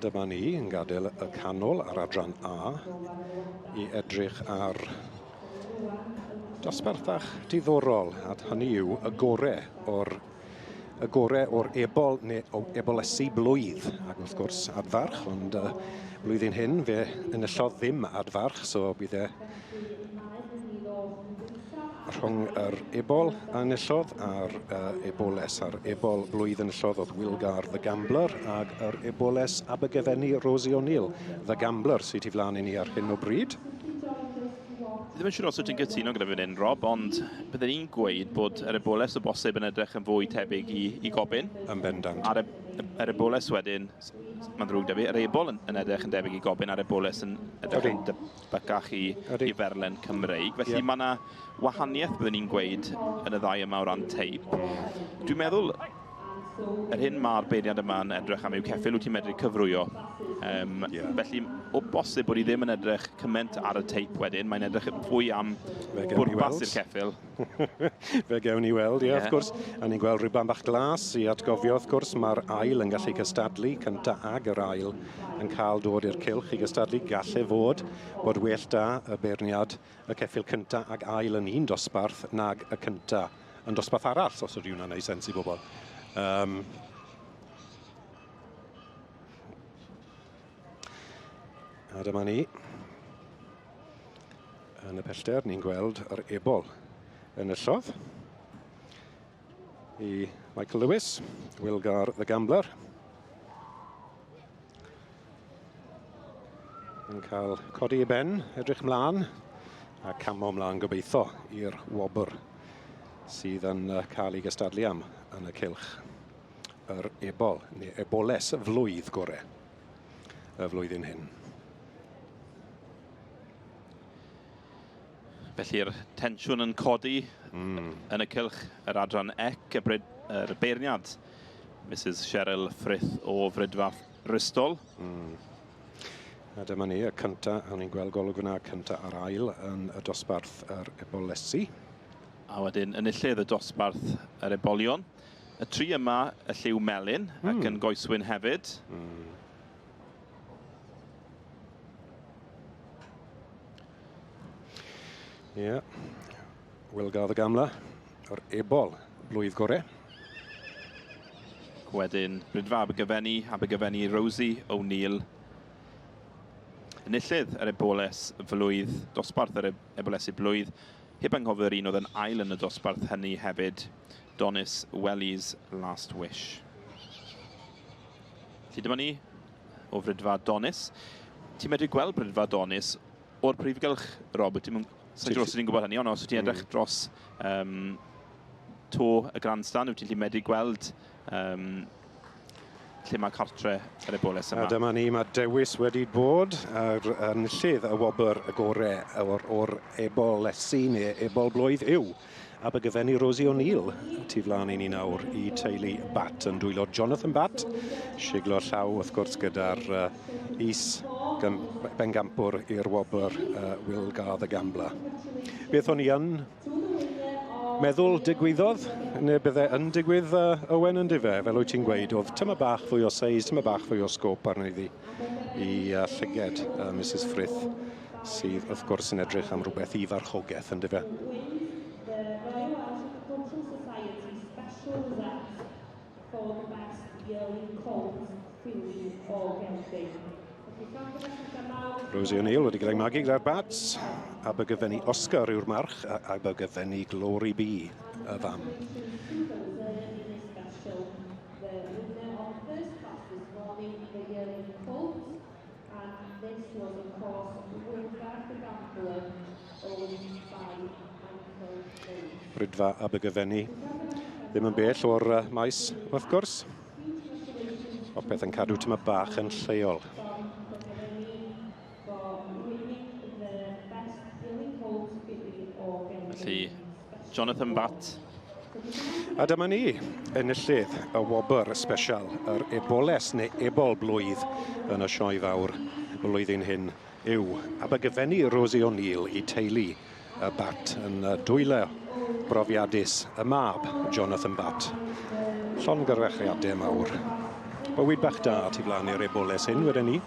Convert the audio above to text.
dyma ni yn gadael y canol ar adran A I edrych ar dosbarthach diddorol, a hynny yw y gorau o'r ebol neu ebolesu blwydd. Ac wrth gwrs adfarch, ond blwyddyn hyn fe enillodd ddim adfarch, so bydd rhwng yr ebol a enillodd a'r eboles. A'r ebol blwydd enillodd oedd Wilgar the Gambler ac yr eboles Abergavenny Rosie O'Neill the Gambler sydd I flaen I ni ar hyn o bryd. Ddim yn siŵr os ydych chi'n gytuno gyda fy'n un, Rob, ond byddwn ni'n gweud bod yr eboles o bosib yn edrych yn fwy tebyg I gobyn. Yn bendant. A'r eboles wedyn, mae'n ddrwg da fi, yr ebol yn edrych yn debyg I gobyn, a'r eboles yn edrych yn debycach I ferlen Cymreig. Felly mae yna wahaniaeth byddwn ni'n gweud yn y ddau yma o ran teip. Dwi'n meddwl, yr hyn mae'r beirniad yma yn edrych am yw ceffyl, wyt ti'n medru cyfrwyo. Felly, o bosib bod I ddim yn edrych cymaint ar y teip wedyn, mae'n edrych fwy am bwrpas i'r ceffyl. Fe gewn ni weld, wrth gwrs. A ni'n gweld rhywbeth bach glas I atgofio, wrth gwrs, mae'r ail yn gallu cystadlu, cynta ag yr ail yn cael dod i'r cylch I gystadlu. Gallai fod bod well da y beirniad y ceffyl cynta ag ail yn un dosbarth nag y cynta yn dosbarth arall, os ydy hwnna'n neud sens I bobl. A dyma ni. Yn y pellter, ni'n gweld yr ebol enillodd I Michael Lewis, Wilgar the Gambler. Yn cael codi I ben, edrych mlaen, a camo mlaen gobeithio i'r wobr sydd yn cael ei gystadlu am yn y cylch. Yr ebol, neu eboles flwydd gorau y flwyddyn hyn. Felly'r tensiwn yn codi yn y cylch yr adran ec, yr beirniad, Mrs Cheryl Frith o Frydfa Bristol. A dyma ni, y cynta, a ni'n gweld golwg fyna cynta ar ail yn y dosbarth yr ebolesu. A wedyn enillydd y dosbarth yr Ebolion. Y tri yma y lliw melyn ac yn goeswyn hefyd. Wilgar the Gambler, yr ebol blwydd gorau. Wedyn Brydfa Abergavenny Rosie O'Neill. Enillydd yr eboles flwydd, dosbarth yr ebolesu blwydd. Heb anghofio'r un oedd yn ail yn y dosbarth hynny hefyd, Donis Welly's Last Wish. Felly dyma ni o Frydfa Donis. Ti'n medru gweld Brydfa Donis o'r prifgylch, Rob? Ti'n siŵr os ydyn gwybod hynny, ond os ti'n edrych dros to y grandstand, wyt ti'n medru gweld lle mae cartre yr eboles yma. A dyma ni, mae dewis wedi bod yn lledd y wobr y gorau o'r ebolesu neu ebol blwydd yw Abergavenny Rosie O'Neill. Tu flaen I ni nawr I teulu Bat yn dwylo Jonathan Bat. Siglo llaw wrth gwrs gyda'r is bengampwr i'r wobr Wilgar the Gambler. Beth o'n I yn meddwl digwyddodd, neu byddai yn digwydd Owen yn dife, fel wyt ti'n gweud, oedd tyma bach fwy o seis, tyma bach fwy o sgop arni ddi I llyged Mrs Frith, sydd wrth gwrs yn edrych am rhywbeth I farchogaeth yn dife. Rosie O'Neill wedi cael ei magu gyda'r bats. Abergavenny Oscar yw'r march, a Abergavenny Glory B y fam. Brydfa Abergavenny ddim yn bell o'r maes, wrth gwrs. Popeth yn cadw tyma bach yn lleol. Felly, Jonathan Bat. A dyma ni, enillydd y wobr special, yr eboles neu ebol blwydd yn y sioe fawr blwyddyn hyn yw Abergavenny Rosie O'Neill I teulu y Bat yn dwylo brofiadus y mab Jonathan Bat. Llongyfarchiadau mawr Bywyd bach da tu flaen i'r eboles hyn, wedyn ni.